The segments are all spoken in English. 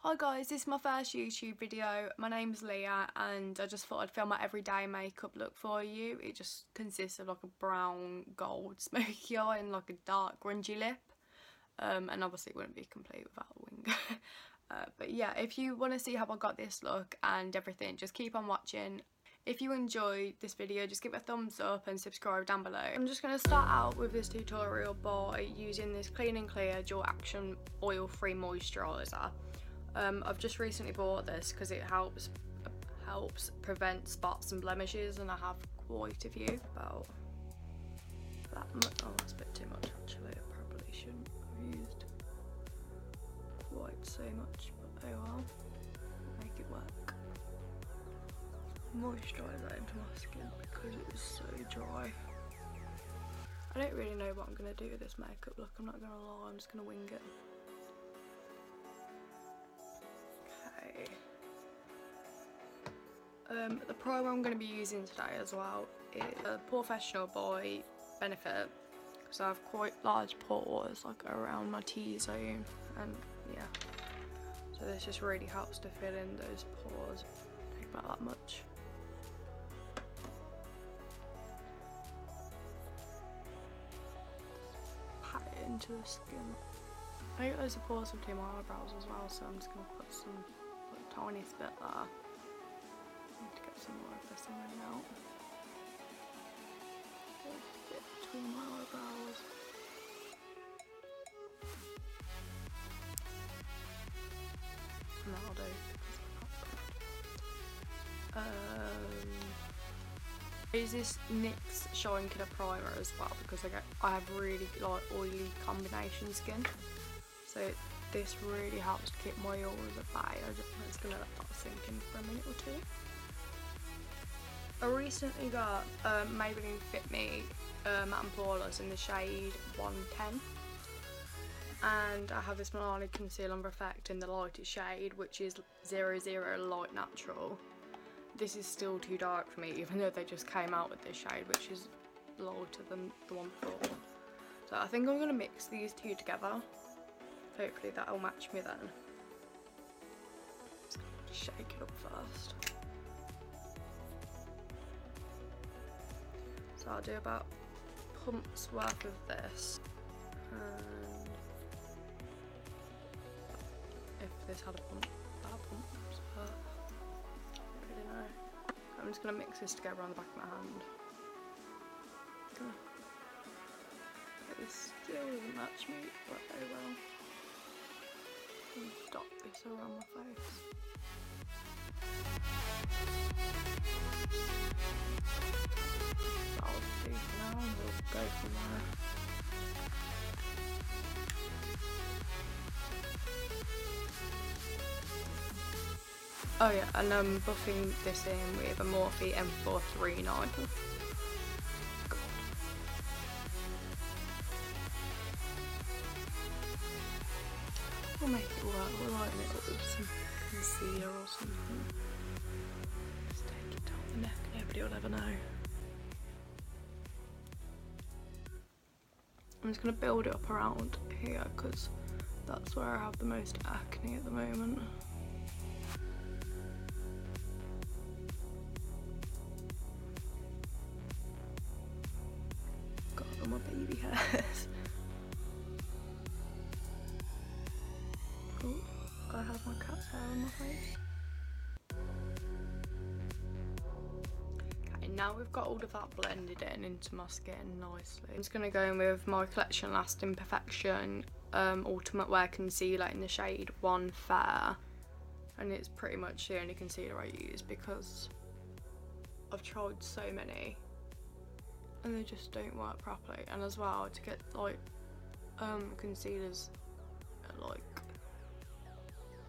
Hi guys, this is my first YouTube video. My name's Leah and I just thought I'd film my everyday makeup look for you. It just consists of like a brown gold smoky eye and like a dark grungy lip. And obviously it wouldn't be complete without a wing. But yeah, if you want to see how I got this look and everything, just keep on watching. If you enjoyed this video, just give it a thumbs up and subscribe down below. I'm just going to start out with this tutorial by using this Clean and Clear Dual Action Oil Free Moisturiser. I've just recently bought this because it helps prevent spots and blemishes, and I have quite a few. About that much. Oh, that's a bit too much actually. I probably shouldn't have used quite so much, but oh well. Make it work. Moisturise that into my skin because it was so dry. I don't really know what I'm going to do with this makeup look, I'm not going to lie, I'm just going to wing it. The primer I'm going to be using today as well is a Professional by Benefit, because I have quite large pores like around my T-zone, and yeah, so this just really helps to fill in those pores. Take about that much. Pat it into the skin. I get loads of pores between my eyebrows as well, so I'm just going to put some like, tiniest bit there. Need to get some more of this in out. A bit between my eyebrows. And that'll do. I use this NYX Shine Killer Primer as well because I have really like oily combination skin. So this really helps to keep my oils at bay. I'm just gonna let that sink in for a minute or two. I recently got Maybelline Fit Me Matte and Poreless in the shade 110, and I have this Milani Conceal and Perfect in the lightest shade, which is 00 Light Natural. This is still too dark for me, even though they just came out with this shade, which is lighter than the one before. So I think I'm going to mix these two together. Hopefully that'll match me then. Just gonna shake it up first. So I'll do about a pump's worth of this, and if this had a pump, that pump, so I don't really know. I'm just going to mix this together on the back of my hand. It still doesn't match me, but oh well. And dot this around my face. That'll do for now, and we'll go from there. Oh yeah, and I'm buffing this in with a Morphe M439. We'll make it work, we'll lighten it up with some concealer or something. Just take it down the neck, nobody will ever know. I'm just going to build it up around here because that's where I have the most acne at the moment. God, all my baby hairs. Oh, I have my cat's hair on my face. Okay, now we've got all of that blended into my skin nicely. I'm just going to go in with my Collection Lasting Perfection Ultimate Wear Concealer in the shade 1 Fair. And it's pretty much the only concealer I use because I've tried so many and they just don't work properly. And as well, to get like concealers at like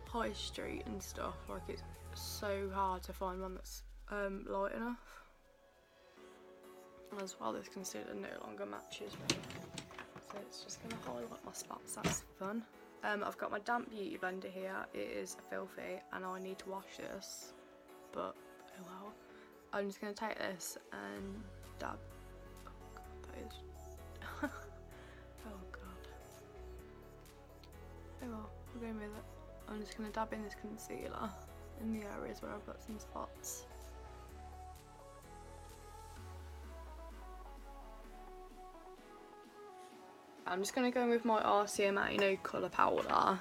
high street and stuff, like it's so hard to find one that's light enough. And as well, this concealer no longer matches me, so it's just going to highlight my spots. That's fun. I've got my damp beauty blender here. It is filthy and I need to wash this, but oh well. I'm just going to take this and dab. Oh god, that is oh god. Oh well, we're going with it. I'm just going to dab in this concealer in the areas where I've got some spots. I'm just going to go in with my RCMA No Colour Powder.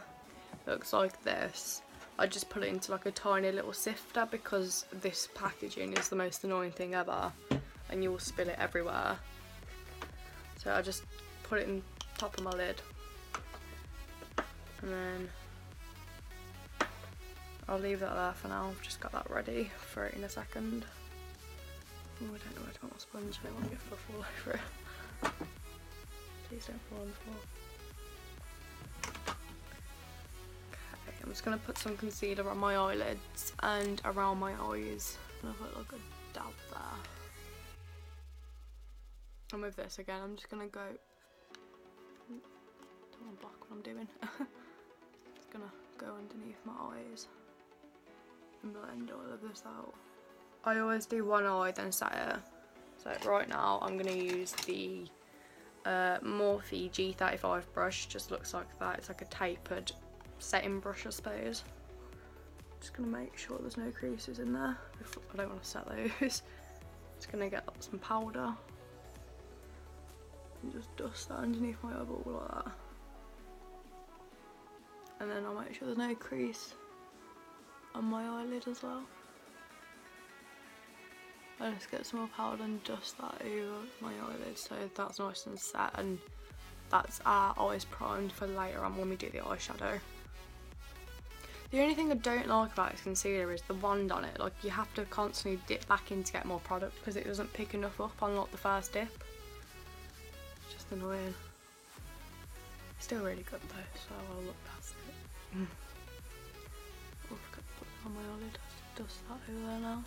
Looks like this. I just put it into like a tiny little sifter because this packaging is the most annoying thing ever and you'll spill it everywhere. So I just put it in top of my lid and then I'll leave that there for now. I've just got that ready for it in a second. Oh, I don't know where to put my sponge. I don't want to get fluff all over it. Please don't fall on the floor. Okay, I'm just going to put some concealer on my eyelids and around my eyes. And I'll put like a dab there. And with this again, I'm just going to go... don't want to block what I'm doing. Just going to go underneath my eyes and blend all of this out. I always do one eye then set it. So right now I'm going to use the Morphe G35 brush. Just looks like that. It's like a tapered setting brush, I suppose. Just going to make sure there's no creases in there. I don't want to set those. Just going to get up some powder and just dust that underneath my eyeball like that. And then I'll make sure there's no crease on my eyelid as well. I just get some more powder and dust that over my eyelid so that's nice and set, and that's our eyes primed for later on when we do the eyeshadow. The only thing I don't like about this concealer is the wand on it. Like, you have to constantly dip back in to get more product because it doesn't pick enough up on like the first dip. It's just annoying. Still really good though, so I'll look past it. Oh, I forgot to put it on my eyelid. Dust that over there now.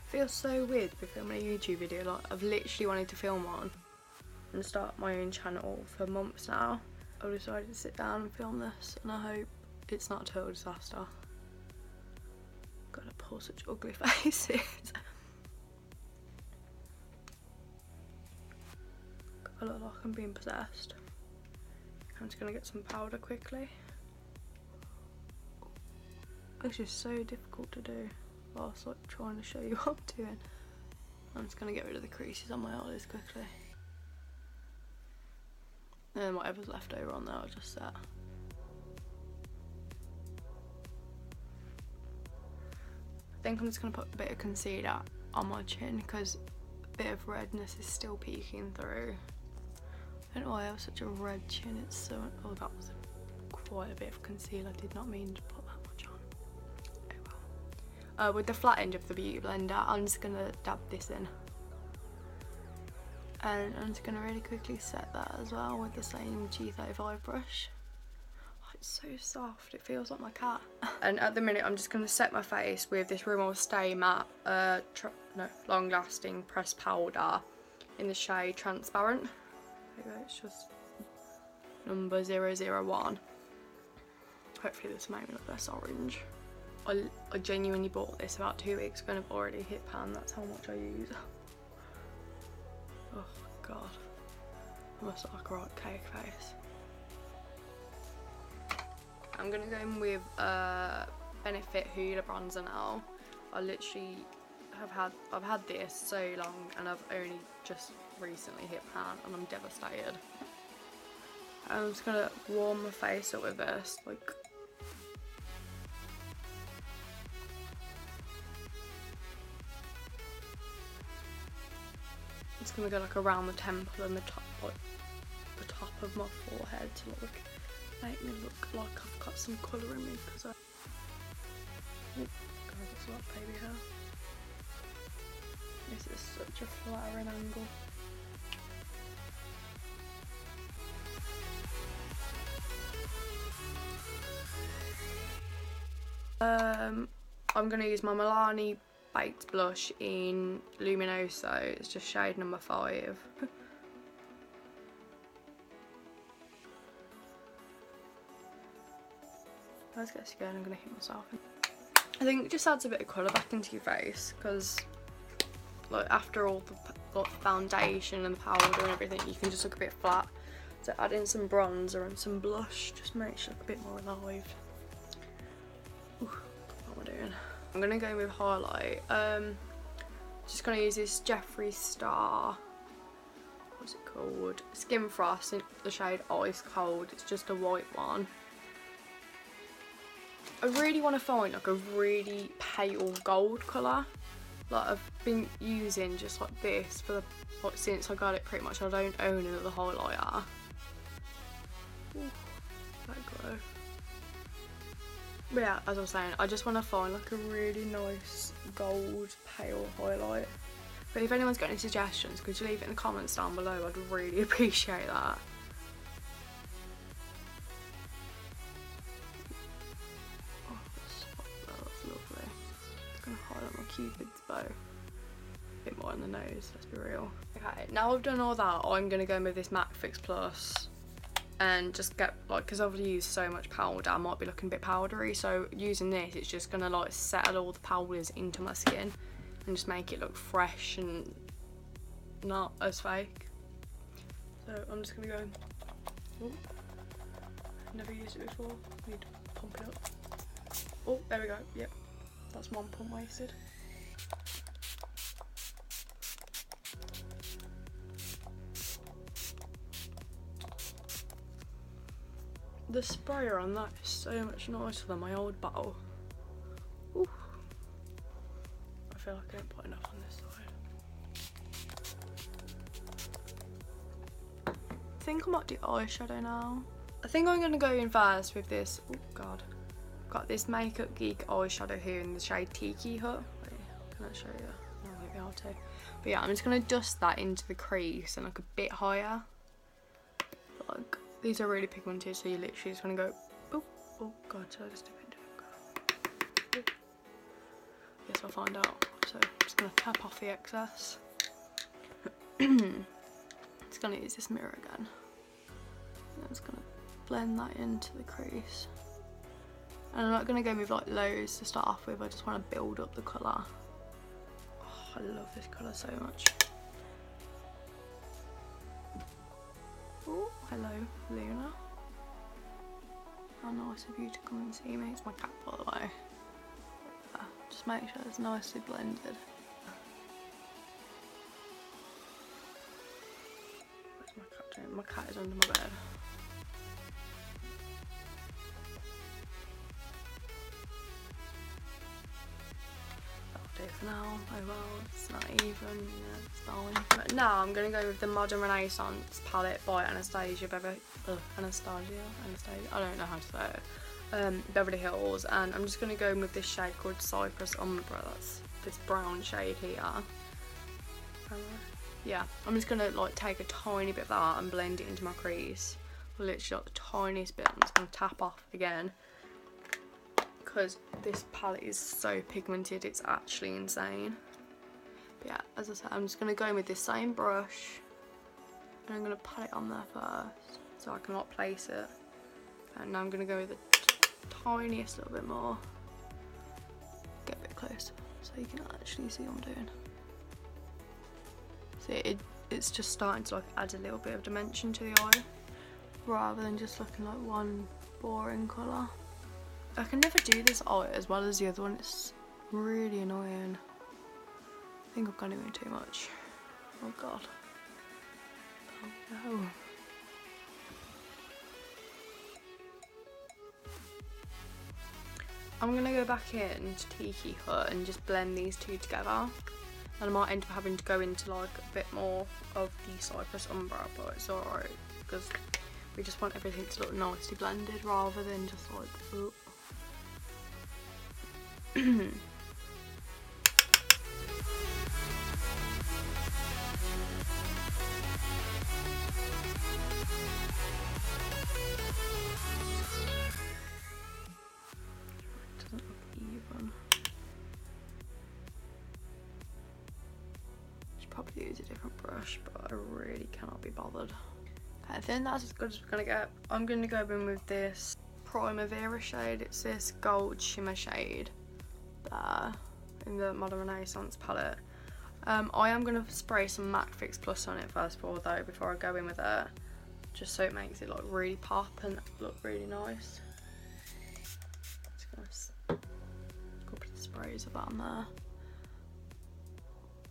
Feels so weird to be filming a YouTube video. Like, I've literally wanted to film one and start my own channel for months now. I decided to sit down and film this, and I hope it's not a total disaster. Gotta pull such ugly faces. I look like I'm being possessed. I'm just gonna get some powder quickly. It's just so difficult to do whilst like trying to show you what I'm doing. I'm just gonna get rid of the creases on my eyelids quickly. And then whatever's left over on there I'll just set. I think I'm just gonna put a bit of concealer on my chin because a bit of redness is still peeking through. I don't know why I have such a red chin. It's so... oh, that was quite a bit of concealer. I did not mean to put that much on. Oh well. With the flat end of the beauty blender, I'm just gonna dab this in. And I'm just gonna really quickly set that as well with the same G35 brush. Oh, it's so soft. It feels like my cat. And at the minute, I'm just gonna set my face with this Rimmel Stay Matte Long Lasting Pressed Powder in the shade Transparent. There you go, it's just number 001. Hopefully this will make me look less orange. I genuinely bought this about 2 weeks ago and I've already hit pan. That's how much I use. Oh god, I must look like a right cake face. I'm gonna go in with Benefit Hoola bronzer now. I literally I've had this so long and I've only just recently hit pan and I'm devastated. I'm just gonna warm my face up with this, like. It's gonna go like around the temple and the top, like the top of my forehead to like make me look like I've got some colour in me because I. Oh god, that's a lot of baby hair. This is such a flattering angle. I'm going to use my Milani Baked Blush in Luminoso. It's just shade number 5. Let's get scared. I'm going to hit myself. I think it just adds a bit of colour back into your face because, like, after all the foundation and the powder and everything, you can just look a bit flat. So add in some bronzer and some blush, just makes it look a bit more alive. Ooh, what am I doing? I'm gonna go with highlight. Just gonna use this Jeffree Star, what's it called? Skin Frost in the shade Ice Cold. It's just a white one. I really want to find like a really pale gold colour. Like I've been using just like this for the, like, since I got it pretty much. I don't own another highlighter. Ooh, let go. But yeah, as I was saying, I just want to find like a really nice gold pale highlight. But if anyone's got any suggestions, could you leave it in the comments down below? I'd really appreciate that. Oh, that's lovely. It's gonna highlight my Cupid's bow. A bit more on the nose, let's be real. Okay, now I've done all that, I'm gonna go with this MAC Fix Plus. And just get, like, because I've used so much powder, I might be looking a bit powdery, so using this, it's just gonna like settle all the powders into my skin and just make it look fresh and not as fake. So I'm just gonna go, oh, never used it before, need to pump it up. Oh, there we go, yep, that's one pump wasted. The sprayer on that is so much nicer than my old bottle. Ooh. I feel like I didn't put enough on this side. I think I might do eyeshadow now. I think I'm going to go in first with this. Oh god. Got this Makeup Geek eyeshadow here in the shade Tiki Hut. Wait, can I show you? No, I won't be able to. But yeah, I'm just going to dust that into the crease and like a bit higher. Like, these are really pigmented, so you literally just want to go, oh, oh god, so I just dip into it. Guess I'll find out. So I'm just going to tap off the excess. Just going to use this mirror again. And I'm just going to blend that into the crease. And I'm not going to go with like loads to start off with, I just want to build up the colour. Oh, I love this colour so much. Oh, hello, Luna. How nice of you to come and see me. It's my cat, by the way. Yeah, just make sure it's nicely blended. Where's my cat doing? My cat is under my bed. For now, oh well, it's not even, yeah, it's fine. But now I'm going to go with the Modern Renaissance palette by Anastasia, I don't know how to say it, Beverly Hills, and I'm just going to go with this shade called Cypress Umbra. That's this brown shade here. Yeah, I'm just going to like take a tiny bit of that and blend it into my crease, literally like the tiniest bit. I'm just going to tap off again, because this palette is so pigmented, it's actually insane. But yeah, as I said, I'm just going to go in with this same brush and I'm going to pat it on there first so I can like place it. And now I'm going to go with the tiniest little bit more. Get a bit closer so you can actually see what I'm doing. See, it's just starting to like add a little bit of dimension to the eye rather than just looking like one boring colour. I can never do this eye as well as the other one, it's really annoying. I think I've gone in too much. Oh god. Oh no. I'm gonna go back in to Tiki Hut and just blend these two together. And I might end up having to go into like a bit more of the Cypress Umbra, but it's alright because we just want everything to look nicely blended rather than just like, ooh. Doesn't look even. Should probably use a different brush, but I really cannot be bothered. Okay, I think that's as good as we're gonna get. I'm gonna go in with this Primavera shade. It's this gold shimmer shade there in the Modern Renaissance palette. I am going to spray some MAC Fix Plus on it first of all though, before I go in with it, just so it makes it like really pop and look really nice. Just gonna couple of sprays of that on there.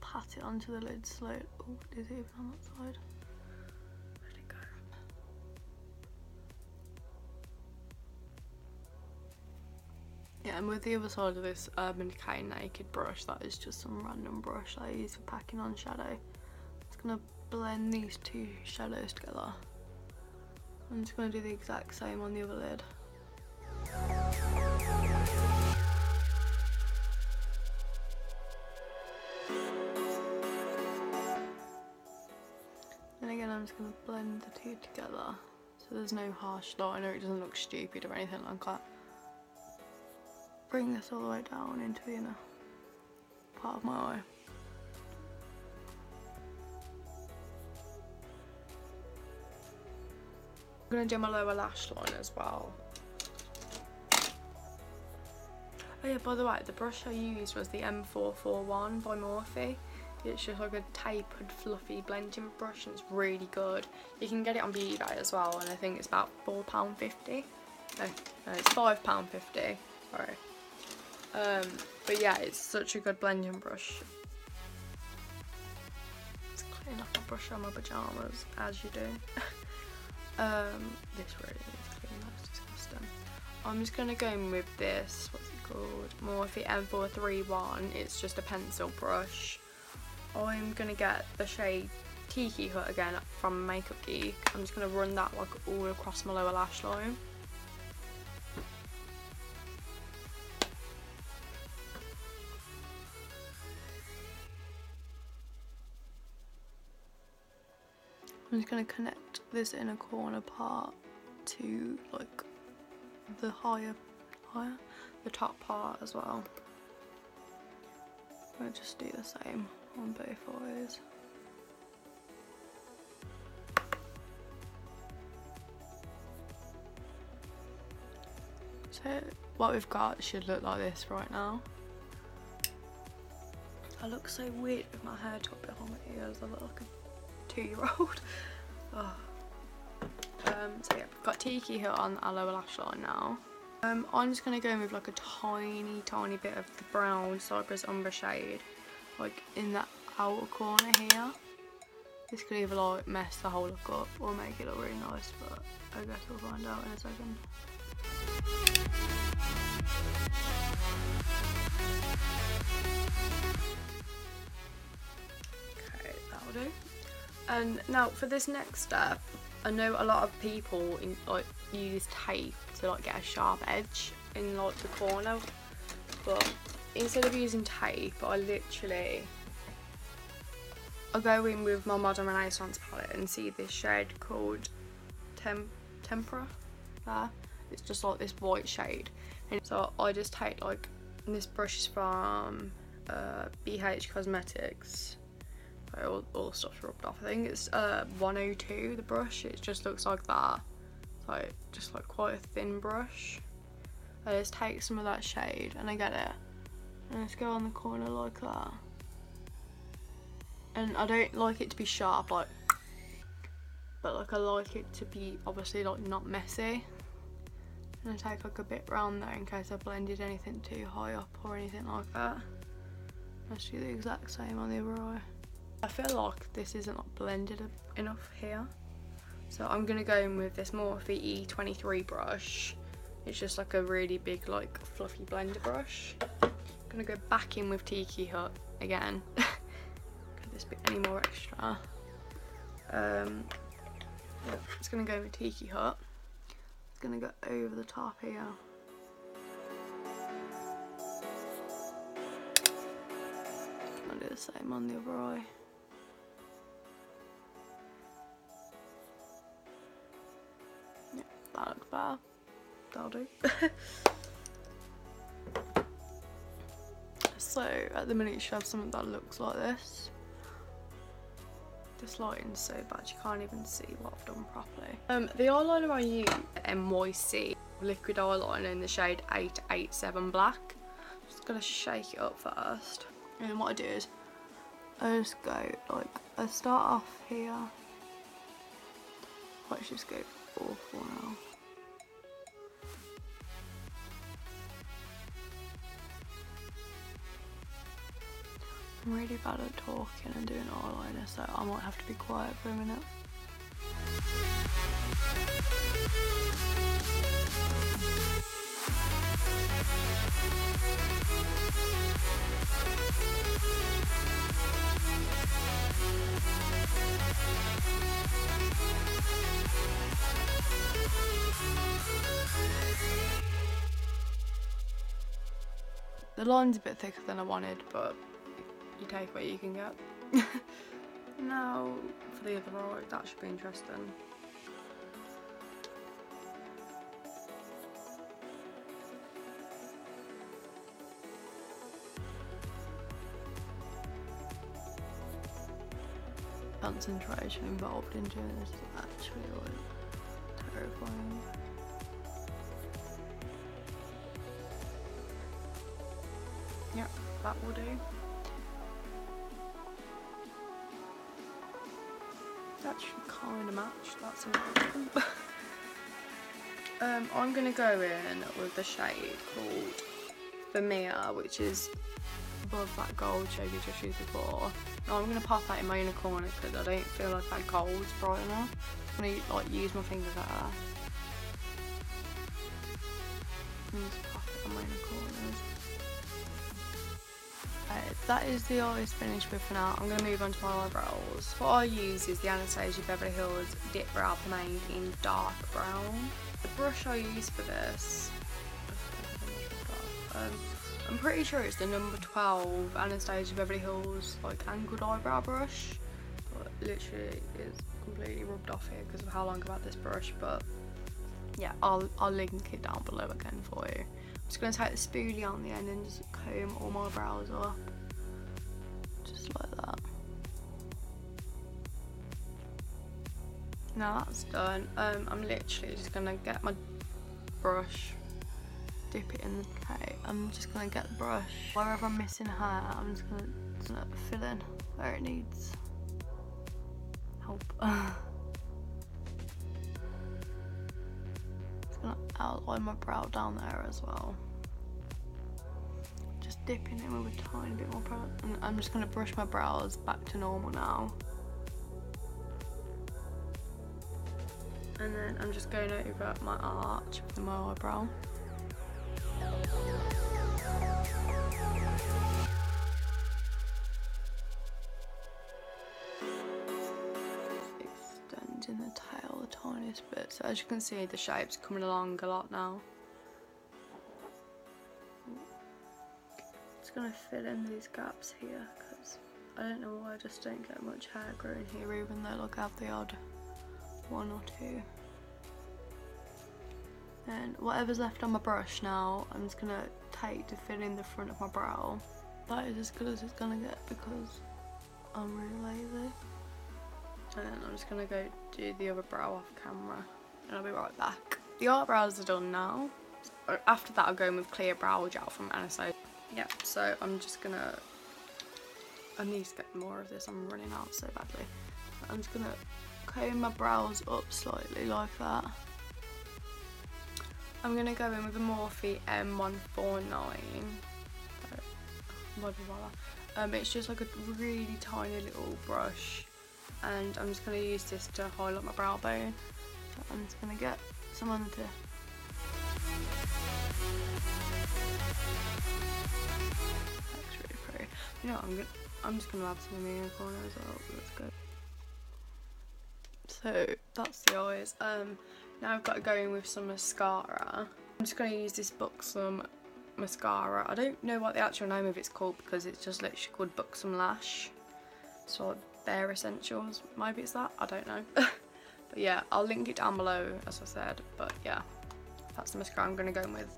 Pat it onto the lid slowly. Oh, is it even on that side? Where'd it go? Yeah, and with the other side of this Urban Decay Naked brush, that is just some random brush I use for packing on shadow. Just gonna blend these two shadows together. I'm just gonna do the exact same on the other lid. And again, I'm just gonna blend the two together so there's no harsh liner, it doesn't look stupid or anything like that. Bring this all the way down into the inner part of my eye. I'm going to do my lower lash line as well. Oh yeah, by the way, the brush I used was the M441 by Morphe. It's just like a tapered, fluffy blending brush and it's really good. You can get it on eBay as well, and I think it's about £4.50. No, it's £5.50. Sorry. But yeah, it's such a good blending brush. Let's clean off my brush on my pyjamas, as you do. This really needs cleaning, that's disgusting. I'm just going to go in with this, what's it called? Morphe M431, it's just a pencil brush. I'm going to get the shade Tiki Hut again from Makeup Geek. I'm just going to run that like all across my lower lash line. I'm just going to connect this inner corner part to like the the top part as well. I'm going to just do the same on both eyes. So what we've got should look like this right now. I look so weird with my hair top behind my ears, I look like a 2-year-old. Oh. So yeah, we've got Tiki Hut on our lower lash line now. I'm just going to go in with like a tiny bit of the brown Cypress Umber shade, like in that outer corner here. This could either like mess the whole look up or make it look really nice, but I guess we'll find out in a second. Okay, that'll do. And now for this next step, I know a lot of people use tape to like get a sharp edge in like the corner, but instead of using tape, I go in with my Modern Renaissance palette and see this shade called Tempera there. It's just like this white shade, and so I just take like, and this brush is from BH Cosmetics. All the stuff's rubbed off. I think it's 102, the brush. It just looks like that. It's like just like quite a thin brush. I just take some of that shade and I get it, and just go on the corner like that. And I don't like it to be sharp, like, but like I like it to be obviously like not messy. And I take like a bit round there in case I blended anything too high up or anything like that. Let's do the exact same on the other eye. I feel like this isn't like blended enough here, so I'm gonna go in with this Morphe E23 brush. It's just like a really big like fluffy blender brush. I'm gonna go back in with Tiki Hut again. Could this be any more extra? Yeah, it's gonna go with Tiki Hut. It's gonna go over the top here. I'll do the same on the other eye. That looks better. That'll do. So at the minute you should have something that looks like this. This lighting's so bad you can't even see what I've done properly. The eyeliner I use, NYC liquid eyeliner in the shade 887 Black. Just gonna shake it up first. And then what I do is I just go like, I start off here Watch this go awful now. I'm really bad at talking and doing eyeliner, so I might have to be quiet for a minute. The line's a bit thicker than I wanted, but you take what you can get. Now for the other eye, that should be interesting. Concentration involved in doing this is actually like terrifying. Yep, that will do. Actually kind of matched, that's important. I'm going to go in with the shade called Vermeer, which is above that gold shade we just used before. Now I'm going to pop that in my inner corner because I don't feel like that gold's bright enough. I'm going to like use my finger there and just pop it on my inner corners. That is the eyes finished with for now. I'm going to move on to my eyebrows. What I use is the Anastasia Beverly Hills Dip Brow Pomade in dark brown. The brush I use for this, I'm pretty sure it's the number 12 Anastasia Beverly Hills like angled eyebrow brush, but literally it's completely rubbed off here because of how long I've had this brush. But yeah, I'll link it down below again for you. I'm just going to take the spoolie on the end and just comb all my brows up. Just like that. Now that's done, I'm literally just going to get my brush, dip it in the tape. I'm just going to get the brush. Wherever I'm missing hair, I'm just going to fill in where it needs help. Outline my brow down there as well. Just dipping in with a tiny bit more product, and I'm just going to brush my brows back to normal now. And then I'm just going over my arch with my eyebrow. Extending the tail the tiniest bit, so as you can see the shape's coming along a lot now. Just gonna fill in these gaps here because I don't know why I just don't get much hair growing here, even though like I have the odd one or two. And whatever's left on my brush now, I'm just gonna take to fill in the front of my brow. That is as good as it's gonna get because I'm really lazy. And then I'm just gonna go do the other brow off camera and I'll be right back. The eyebrows are done now. After that I'll go in with clear brow gel from Anastasia. Yeah, so I'm just gonna, I need to get more of this, I'm running out so badly. I'm just gonna comb my brows up slightly like that. I'm going to go in with the Morphe M149. It's just like a really tiny little brush, and I'm just going to use this to highlight my brow bone. So I'm just going to get some on the tip. That's really pretty. You know what, I'm just going to add some in the inner corner as well. Let's go. So that's the eyes. Now I've got to go in with some mascara. I'm just going to use this Buxom mascara. I don't know what the actual name of it's called because it's just literally called Buxom Lash. So like Bare Essentials, maybe it's that, I don't know. But yeah, I'll link it down below as I said. But yeah, that's the mascara I'm going to go in with.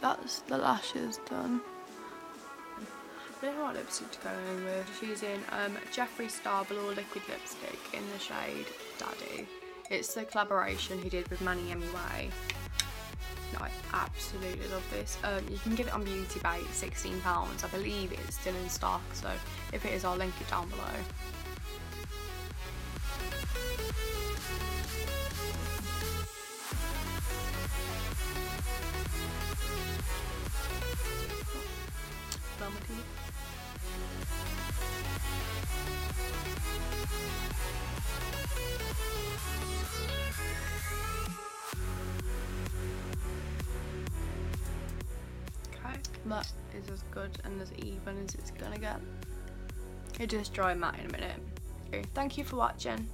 That's the lashes done. I don't know what lipstick to go in with. Just using Jeffree Star Blue Liquid Lipstick in the shade Daddy. It's the collaboration he did with Manny Anyway. No, I absolutely love this. You can get it on Beauty Bay, £16. I believe it's still in stock, so if it is, I'll link it down below. Blow my teeth. That is as good and as even as it's gonna get. It just dry matte in a minute. Okay, thank you for watching.